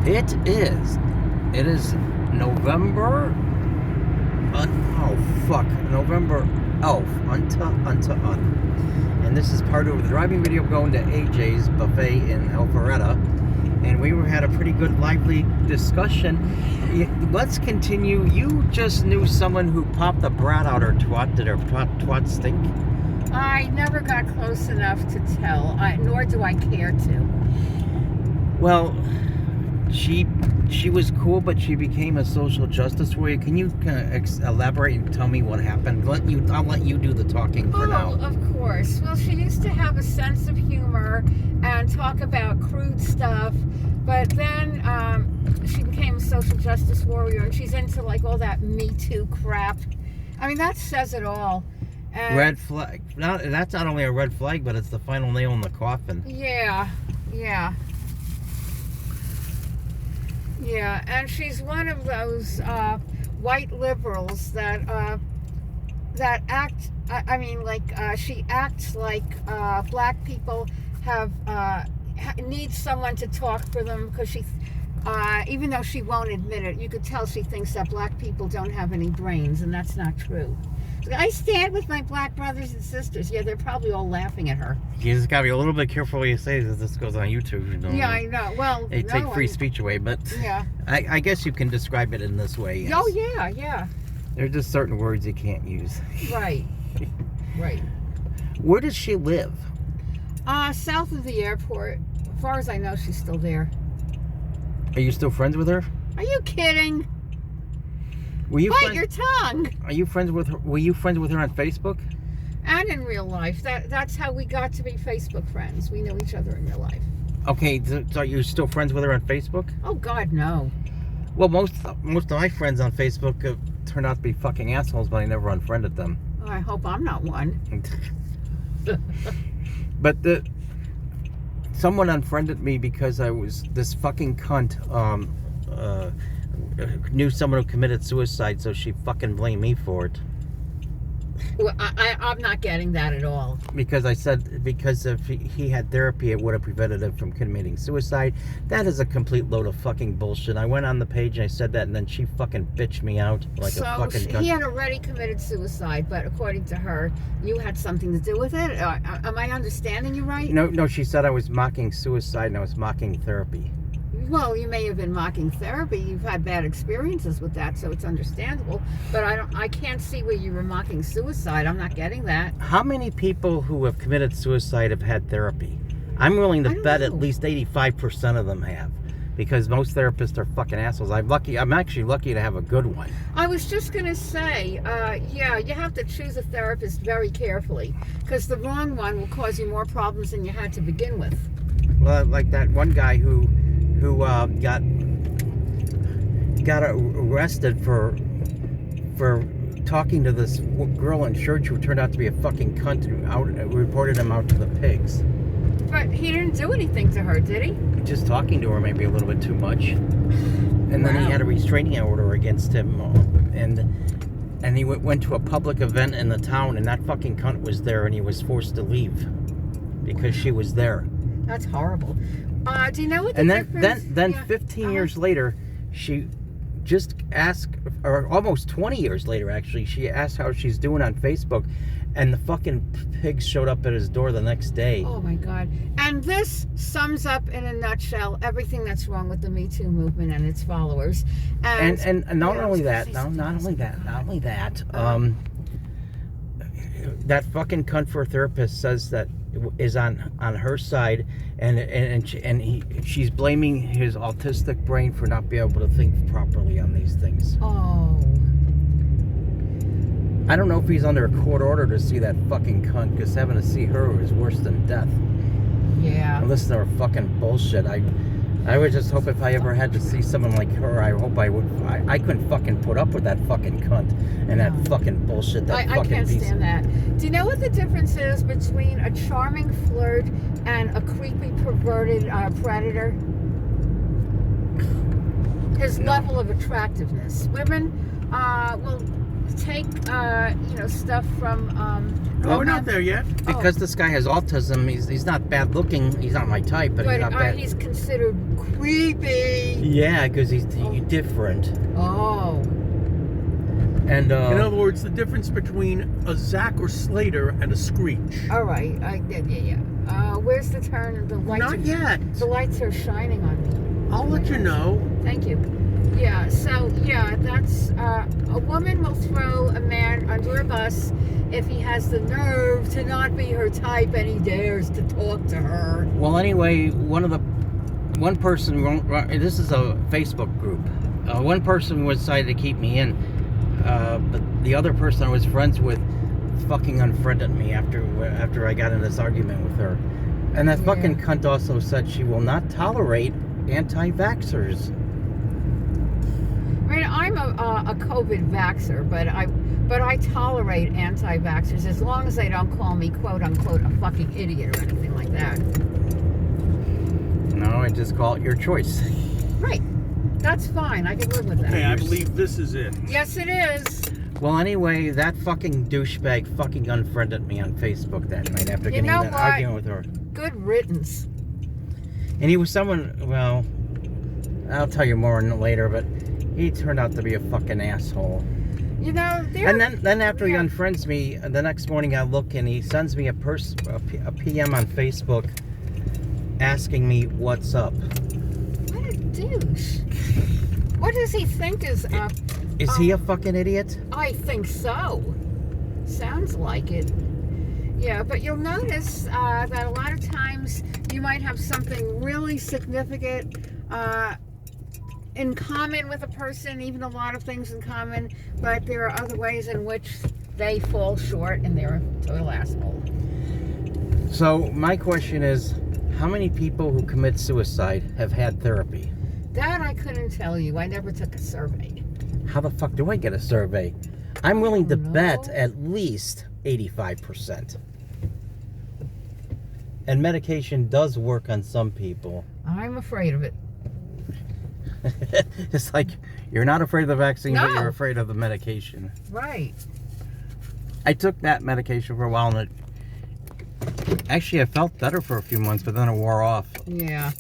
It is. It is November. November 11th. And this is part of the driving video going to AJ's Buffet in Alparetta. And we had a pretty good, lively discussion. Let's continue. You just knew someone who popped the brat out her twat. Did her twat stink? I never got close enough to tell, nor do I care to. Well, she was cool, but she became a social justice warrior. Can you elaborate and tell me what happened? I'll let you do the talking for now. Oh, of course. Well, she used to have a sense of humor and talk about crude stuff, but then she became a social justice warrior, and she's into like all that Me Too crap. I mean, that says it all. And red flag. That's not only a red flag, but it's the final nail in the coffin. Yeah. Yeah, and she's one of those white liberals that act. She acts like black people need someone to talk for them because she, even though she won't admit it, you could tell she thinks that black people don't have any brains, and that's not true. I stand with my black brothers and sisters. Yeah, they're probably all laughing at her. You just gotta be a little bit careful what you say, because this goes on YouTube. You know? Yeah, I know. Well, they take free speech away, but yeah, I guess you can describe it in this way. Yes. Oh yeah. There are just certain words you can't use. Right. Where does she live? South of the airport. As far as I know, she's still there. Are you still friends with her? Are you kidding? Bite your tongue. Are you friends with her? Were you friends with her on Facebook? And in real life. That's how we got to be Facebook friends. We know each other in real life. Okay, so are you still friends with her on Facebook? Oh God, no. Well, most of my friends on Facebook have turned out to be fucking assholes, but I never unfriended them. Oh, I hope I'm not one. But someone unfriended me because I was this fucking cunt. Knew someone who committed suicide, so she fucking blamed me for it. Well, I'm not getting that at all. Because I said, because if he had therapy, it would have prevented him from committing suicide. That is a complete load of fucking bullshit. I went on the page and I said that, and then she fucking bitched me out like a fucking cunt. He had already committed suicide, but according to her, you had something to do with it? Am I understanding you right? No, she said I was mocking suicide and I was mocking therapy. Well, you may have been mocking therapy. You've had bad experiences with that, so it's understandable. But I can't see where you were mocking suicide. I'm not getting that. How many people who have committed suicide have had therapy? I'm willing to bet at least 85% of them have, because most therapists are fucking assholes. I'm actually lucky to have a good one. I was just gonna say, yeah, you have to choose a therapist very carefully, because the wrong one will cause you more problems than you had to begin with. Well, like that one guy who got arrested for talking to this girl in church who turned out to be a fucking cunt, who reported him out to the pigs. But he didn't do anything to her, did he? Just talking to her maybe a little bit too much. And then he had a restraining order against him, and he went to a public event in the town, and that fucking cunt was there, and he was forced to leave because she was there. That's horrible. Do you know what the difference? Then 15 years later, she just asked, or almost 20 years later, actually, she asked how she's doing on Facebook, and the fucking pigs showed up at his door the next day. Oh my God! And this sums up in a nutshell everything that's wrong with the Me Too movement and its followers. And not only that, that fucking cunt for a therapist says that is on her side, and she's blaming his autistic brain for not being able to think properly on these things. Oh. I don't know if he's under a court order to see that fucking cunt, because having to see her is worse than death. Yeah. And listen to her fucking bullshit. I would just hope if I ever had to see someone like her, I hope I would. I couldn't fucking put up with that fucking cunt and that fucking bullshit. I can't stand that. Do you know what the difference is between a charming flirt and a creepy, perverted predator? His level of attractiveness. Women will take, stuff from... we're not there yet. Because this guy has autism, he's not bad looking. He's not my type, but he's not bad. He's considered creepy. Yeah, because he's different. Oh. And In other words, the difference between a Zack or Slater and a Screech. All right. Yeah. Where's the turn? The lights. Not yet. The lights are shining on me. I'll let you know. Thank you. Yeah. So yeah, that's a woman will throw a man under a bus if he has the nerve to not be her type and he dares to talk to her. Well, anyway, one person, this is a Facebook group. One person decided to keep me in, but the other person I was friends with fucking unfriended me after I got in this argument with her. And that fucking cunt also said she will not tolerate anti-vaxxers. I mean, I'm a COVID vaxxer, but I tolerate anti-vaxxers as long as they don't call me quote unquote a fucking idiot or anything like that. No, I just call it your choice. Right. That's fine. I can live with that. Okay, I believe this is it. Yes, it is. Well, anyway, that fucking douchebag fucking unfriended me on Facebook that night after getting in that argument with her. Good riddance. And he was someone, well, I'll tell you more later, but he turned out to be a fucking asshole. You know, and then after he unfriends me, the next morning I look and he sends me a PM on Facebook asking me what's up. What a douche. What does he think is up? Is he a fucking idiot? I think so. Sounds like it. Yeah, but you'll notice that a lot of times you might have something really significant in common with a person, even a lot of things in common, but there are other ways in which they fall short and they're a total asshole. So my question is, how many people who commit suicide have had therapy? That I couldn't tell you. I never took a survey. How the fuck do I get a survey? I'm willing to bet at least 85%. And medication does work on some people. I'm afraid of it. It's like, you're not afraid of the vaccine, but No. you're afraid of the medication. Right. I took that medication for a while, and actually I felt better for a few months, but then it wore off. Yeah.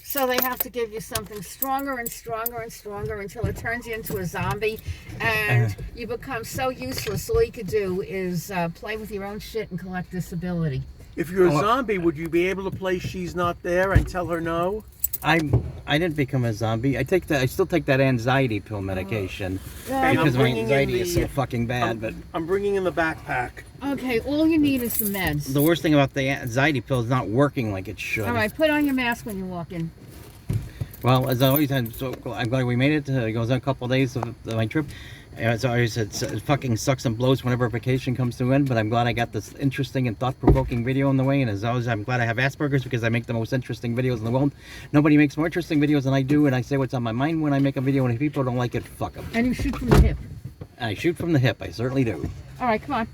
So they have to give you something stronger and stronger and stronger until it turns you into a zombie and you become so useless. All you could do is play with your own shit and collect disability. If you're a zombie, would you be able to play She's Not There and tell her no? I didn't become a zombie. I still take that anxiety pill medication Yeah. because my bringing in anxiety is the- so fucking bad. But I'm bringing in the backpack. Okay, all you need is the meds. the worst thing about the anxiety pill is not working like it should. All right, put on your mask when you walk in. Well, as I always had, so I'm glad we made it. It goes on a couple of days of my trip. As I always said, it fucking sucks and blows whenever vacation comes to an end, but I'm glad I got this interesting and thought-provoking video in the way, and as always, I'm glad I have Asperger's because I make the most interesting videos in the world. Nobody makes more interesting videos than I do, and I say what's on my mind when I make a video, and if people don't like it, fuck them. And you shoot from the hip. I shoot from the hip, I certainly do. All right, come on.